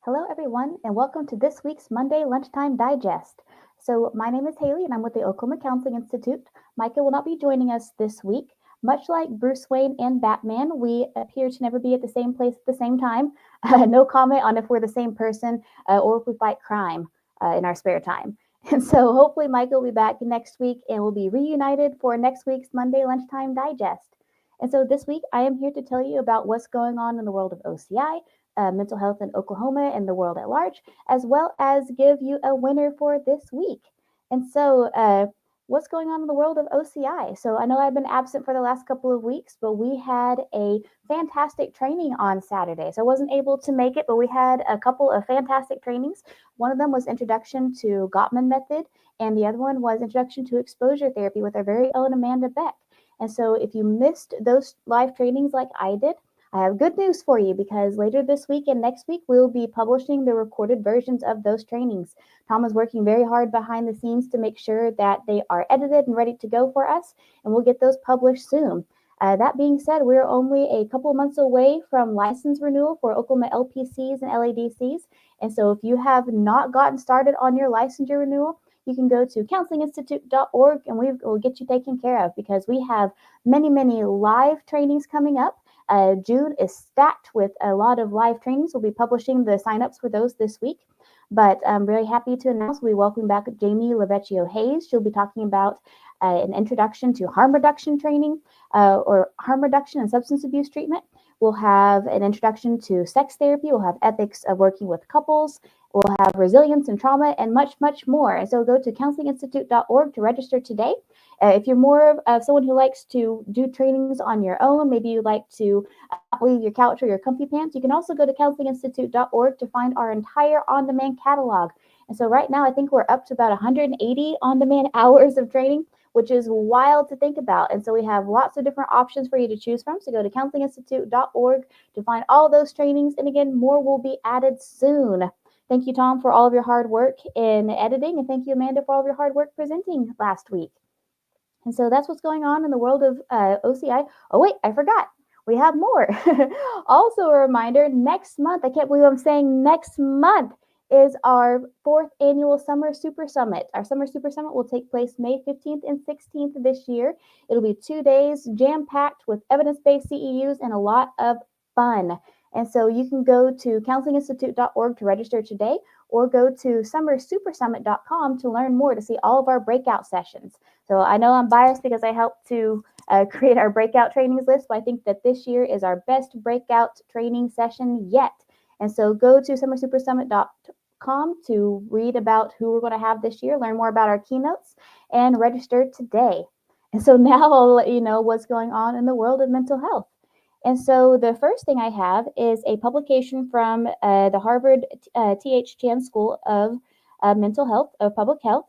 Hello, everyone, and welcome to this week's Monday Lunchtime Digest. So, my name is Hayley, and I'm with the Oklahoma Counseling Institute. Micah will not be joining us this week. Much like Bruce Wayne and Batman, we appear to never be at the same place at the same time. No comment on if we're the same person or if we fight crime in our spare time. And so, hopefully, Micah will be back next week and we'll be reunited for next week's Monday Lunchtime Digest. And so, this week, I am here to tell you about what's going on in the world of OCI, mental health in Oklahoma and the world at large, as well as give you a winner for this week. And so, what's going on in the world of OCI? So, I know I've been absent for the last couple of weeks, but we had a fantastic training on Saturday. So, I wasn't able to make it, but we had a couple of fantastic trainings. One of them was Introduction to Gottman Method, and the other one was Introduction to Exposure Therapy with our very own Amanda Beck. And so, if you missed those live trainings like I did, I have good news for you because later this week and next week, we'll be publishing the recorded versions of those trainings. Tom is working very hard behind the scenes to make sure that they are edited and ready to go for us, and we'll get those published soon. That being said, we're only a couple months away from license renewal for Oklahoma LPCs and LADCs. And so if you have not gotten started on your licensure renewal, you can go to counselinginstitute.org and we will get you taken care of because we have many live trainings coming up. June is stacked with a lot of live trainings. We'll be publishing the signups for those this week. But I'm really happy to announce we welcome back Jamie Lavecchio Hayes. She'll be talking about an introduction to harm reduction training or harm reduction and substance abuse treatment. We'll have an introduction to sex therapy. We'll have ethics of working with couples. We'll have resilience and trauma and much more. And so go to counselinginstitute.org to register today. If you're more of someone who likes to do trainings on your own, maybe you like to not leave your couch or your comfy pants, you can also go to counselinginstitute.org to find our entire on-demand catalog. And so right now, I think we're up to about 180 on-demand hours of training, which is wild to think about. And so we have lots of different options for you to choose from. So go to counselinginstitute.org to find all those trainings. And again, more will be added soon. Thank you, Tom, for all of your hard work in editing. And thank you, Amanda, for all of your hard work presenting last week. And so that's what's going on in the world of OCI. Oh, wait, I forgot. We have more. Also, a reminder next month, I can't believe I'm saying next month, is our fourth annual Summer Super Summit. Our Summer Super Summit will take place May 15th and 16th this year. It'll be 2 days jam packed with evidence based CEUs and a lot of fun. And so you can go to counselinginstitute.org to register today or go to summersupersummit.com to learn more to see all of our breakout sessions. So I know I'm biased because I helped to create our breakout trainings list, but I think that this year is our best breakout training session yet. And so go to summersupersummit.com to read about who we're going to have this year, learn more about our keynotes, and register today. And so now I'll let you know what's going on in the world of mental health. And so the first thing I have is a publication from the Harvard T.H. Chan School of Mental Health, of Public Health.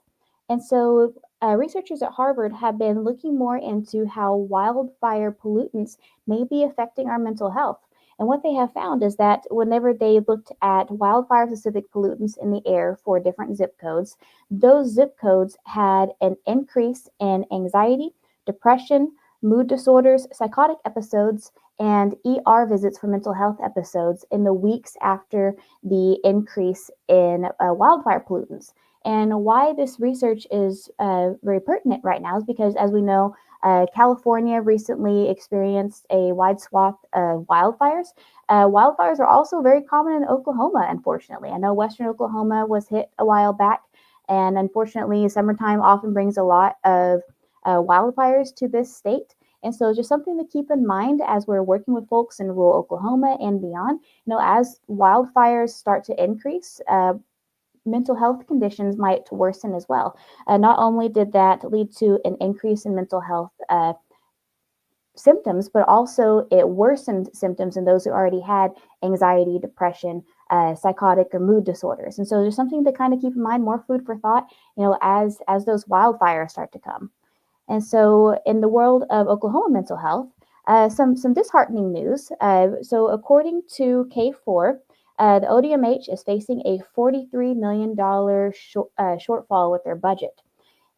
And so researchers at Harvard have been looking more into how wildfire pollutants may be affecting our mental health. And what they have found is that whenever they looked at wildfire-specific pollutants in the air for different zip codes, those zip codes had an increase in anxiety, depression, mood disorders, psychotic episodes, and ER visits for mental health episodes in the weeks after the increase in wildfire pollutants. And why this research is very pertinent right now is because, as we know, California recently experienced a wide swath of wildfires. Wildfires are also very common in Oklahoma, unfortunately. I know Western Oklahoma was hit a while back, and unfortunately, summertime often brings a lot of wildfires to this state. And so just something to keep in mind as we're working with folks in rural Oklahoma and beyond. As wildfires start to increase, mental health conditions might worsen as well. Not only did that lead to an increase in mental health symptoms, but also it worsened symptoms in those who already had anxiety, depression, psychotic or mood disorders. And so there's something to kind of keep in mind, more food for thought, as those wildfires start to come. And so in the world of Oklahoma mental health, some disheartening news. So according to K4, the ODMH is facing a $43 million shortfall with their budget.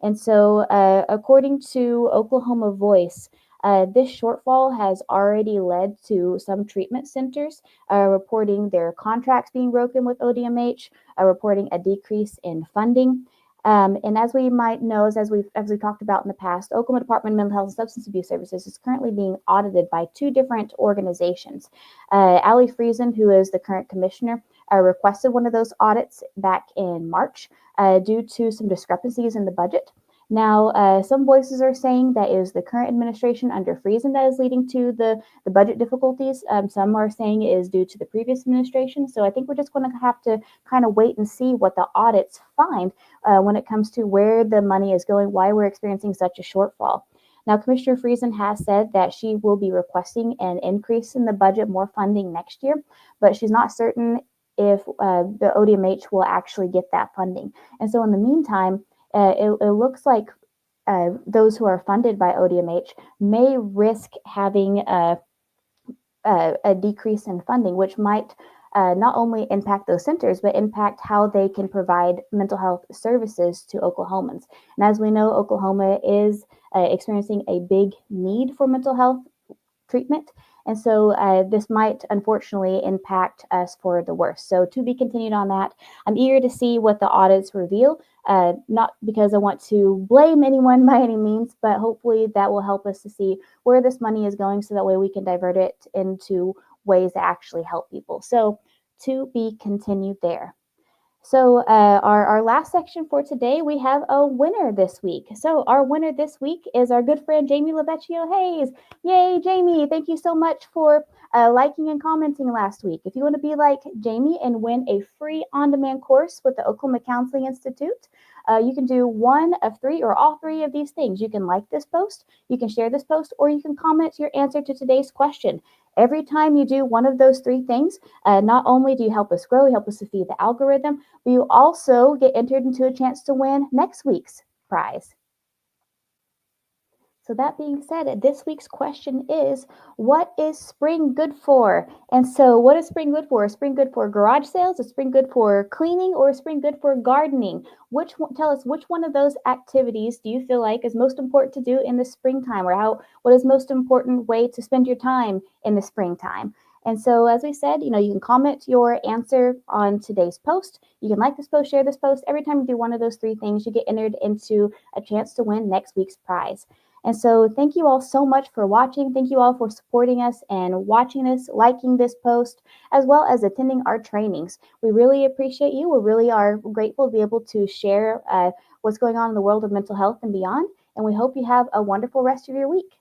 And so according to Oklahoma Voice, This shortfall has already led to some treatment centers reporting their contracts being broken with ODMH, reporting a decrease in funding. And as we might know, as we've talked about in the past, Oklahoma Department of Mental Health and Substance Abuse Services is currently being audited by two different organizations. Allie Friesen, who is the current commissioner, requested one of those audits back in March due to some discrepancies in the budget. Now, some voices are saying that it is the current administration under Friesen that is leading to the budget difficulties. Some are saying it is due to the previous administration. So I think we're just going to have to kind of wait and see what the audits find when it comes to where the money is going, why we're experiencing such a shortfall. Now, Commissioner Friesen has said that she will be requesting an increase in the budget, more funding next year, but she's not certain if the ODMH will actually get that funding. And so in the meantime, it looks like those who are funded by ODMH may risk having a decrease in funding, which might not only impact those centers, but impact how they can provide mental health services to Oklahomans. And as we know, Oklahoma is experiencing a big need for mental health treatment. And so this might unfortunately impact us for the worst. So to be continued on that. I'm eager to see what the audits reveal, not because I want to blame anyone by any means, but hopefully that will help us to see where this money is going so that way we can divert it into ways that actually help people. So to be continued there. So our last section for today, we have a winner this week. So our winner this week is our good friend, Jamie Lavecchio Hayes. Yay, Jamie. Thank you so much for liking and commenting last week. If you want to be like Jamie and win a free on-demand course with the Oklahoma Counseling Institute, you can do one of three or all three of these things. You can like this post, you can share this post, or you can comment your answer to today's question. Every time you do one of those three things, not only do you help us grow, you help us to feed the algorithm, but you also get entered into a chance to win next week's prize. So that being said, this week's question is, what is spring good for? And so what is spring good for? Is spring good for garage sales? Is spring good for cleaning? Or is spring good for gardening? Tell us which one of those activities do you feel like is most important to do in the springtime, or what is most important way to spend your time in the springtime? And so, as we said, you can comment your answer on today's post. You can like this post, share this post. Every time you do one of those three things, you get entered into a chance to win next week's prize. And so thank you all so much for watching. Thank you all for supporting us and watching this, liking this post, as well as attending our trainings. We really appreciate you. We really are grateful to be able to share what's going on in the world of mental health and beyond. And we hope you have a wonderful rest of your week.